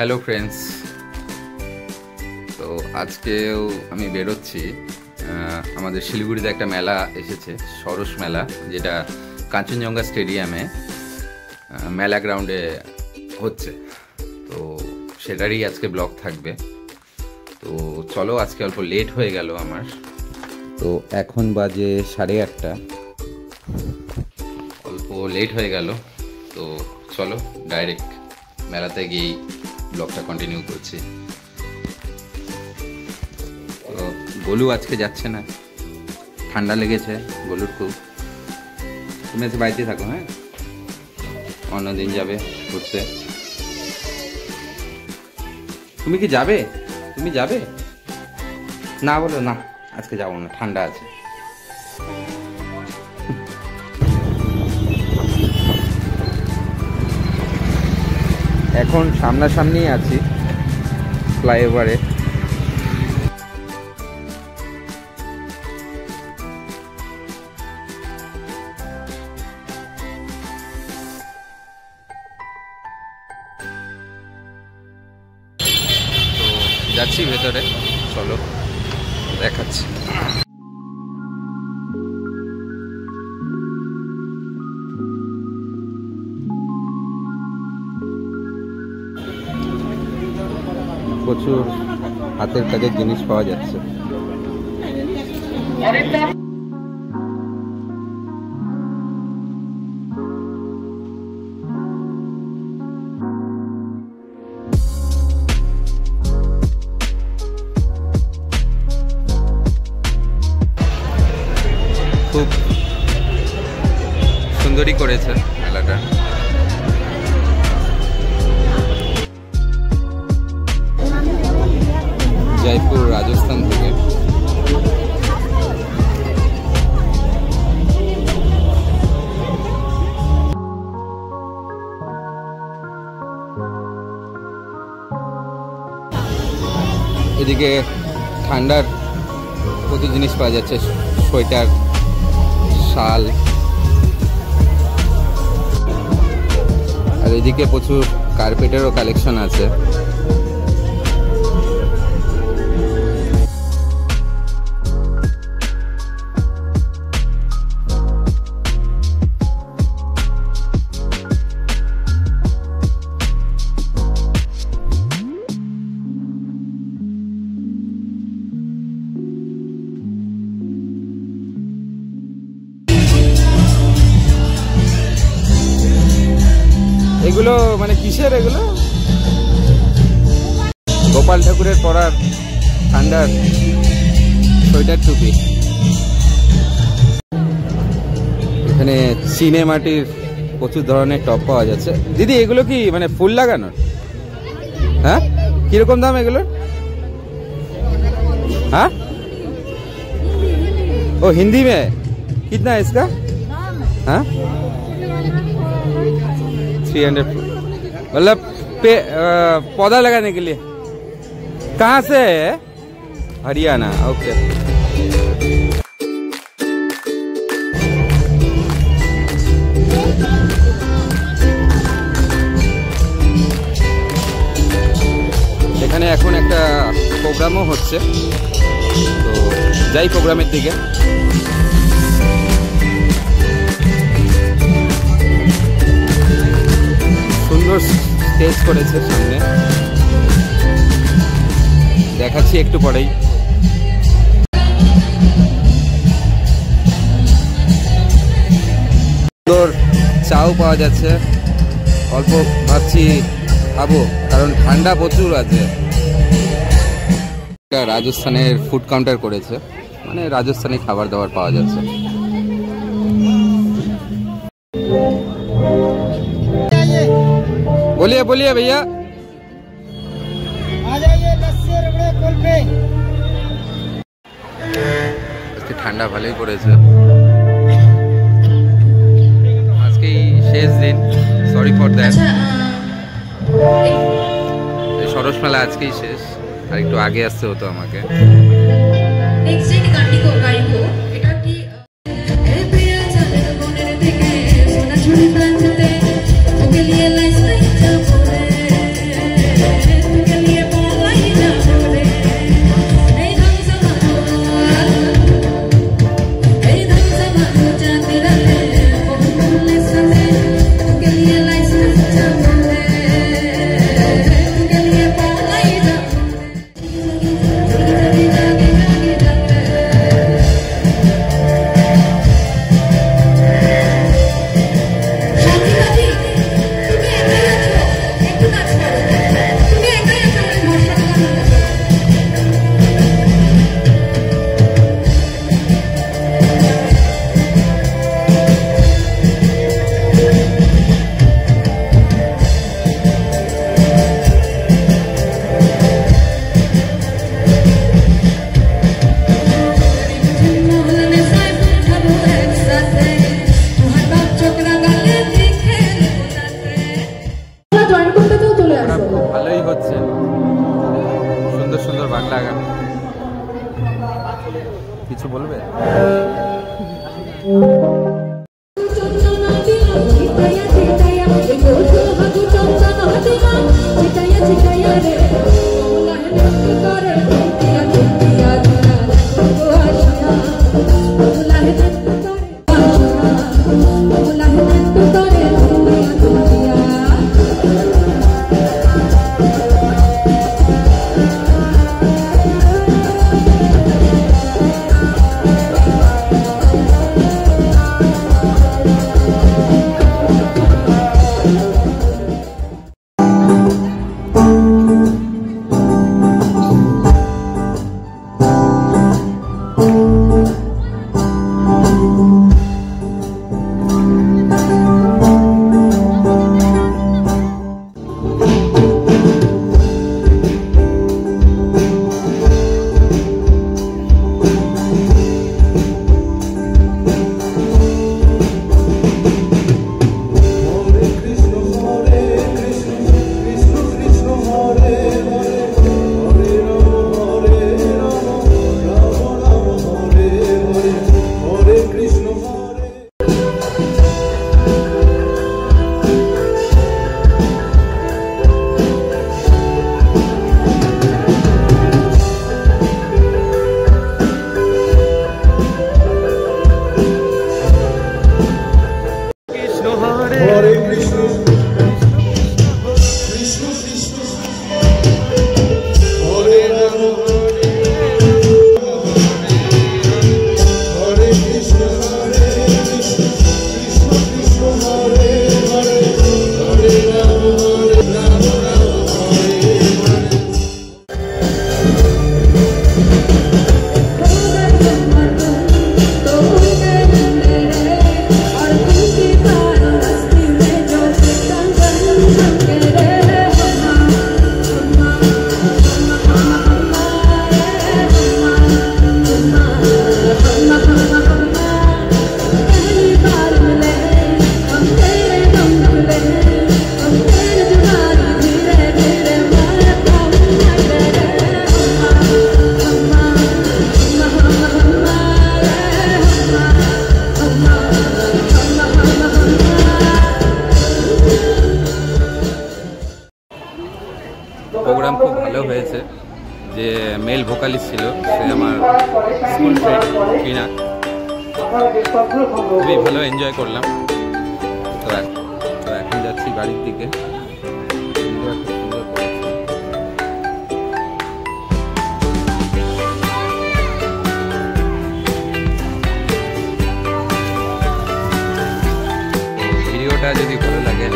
Hello friends, তো আজকেও আমি বেরোচ্ছি। আমাদের শিলিগুড়িতে একটা মেলা এসেছে, সরস মেলা, যেটা কাঞ্চনজঙ্ঘা স্টেডিয়ামে মেলা গ্রাউন্ডে হচ্ছে। তো সেটারই আজকে ব্লগ থাকবে। তো চলো, আজকে অল্প লেট হয়ে গেল আমার। তো এখন বাজে 8:30, অল্প লেট হয়ে গেল। তো চলো ডাইরেক্ট মেলাতে গিয়েই ব্লগটা কন্টিনিউ করছি। তো গোলু আজকে যাচ্ছে না, ঠান্ডা লেগেছে গোলুর খুব। তুমি এসে বাড়িতে থাকো, হ্যাঁ, অন্যদিন যাবে ঘুরতে। তুমি কি যাবে? তুমি যাবে না? বলো না, আজকে যাবো না, ঠান্ডা আছে। এখন সামনাসামনি আছি ফ্লাইওভারে। তো যাচ্ছি ভেতরে, চলো দেখাচ্ছি। প্রচুর হাতের কাজের জিনিস পাওয়া যাচ্ছে। খুব সুন্দরই করেছে মেলাটা। জয়পুর, রাজস্থান থেকে। এদিকে ঠান্ডার কত জিনিস পাওয়া যাচ্ছে, সোয়েটার, শাল। আর এদিকে প্রচুর কার্পেটেরও কালেকশন আছে। এগুলো মানে কিসের? এগুলো গোপাল ঠাকুরের পরার ঠান্ডার সোয়েটার, টুপি। এখানে চিনে মাটির প্রচুর ধরনের টপ পাওয়া যাচ্ছে। দিদি, এগুলো কি মানে ফুল লাগানো? হ্যাঁ, কিরকম দাম এগুলোর? हाँ, ओ हिंदी में कितना है इसका? हाँ, 300, मतलब पौधा लगाने के लिए। कहाँ से है? हरियाणा, ओके। এখানে এখন একটা প্রোগ্রামও হচ্ছে, তো যাই প্রোগ্রামের দিকে। সুন্দর স্টেজ করেছে সামনে, দেখাচ্ছি একটু পরেই। সুন্দর চাও পাওয়া যাচ্ছে। অল্প ভাবছি খাবো, কারণ ঠান্ডা প্রচুর আছে। রাজস্থানের ফুড কাউন্টার করেছে, মানে রাজস্থানি খাবার দাবার পাওয়া যাচ্ছে। बोलिए बोलिए भैया। আজকে ঠান্ডা ভালোই পড়েছে। আজকেই শেষ দিন, সরি ফর দ্যাট। এই সরস মেলা আজকেই শেষ, আর একটু আগে আসতে হতো আমাকে। বাংলা গান কিছু বলবে? প্রোগ্রাম খুব ভালো হয়েছে। যে মেল ভোকালিস্ট ছিল সে আমার স্কুল ফ্রেন্ড কিনা, খুবই ভালো এনজয় করলাম। তো এখন যাচ্ছি বাড়ির দিকে। ভিডিওটা যদি ভালো লাগে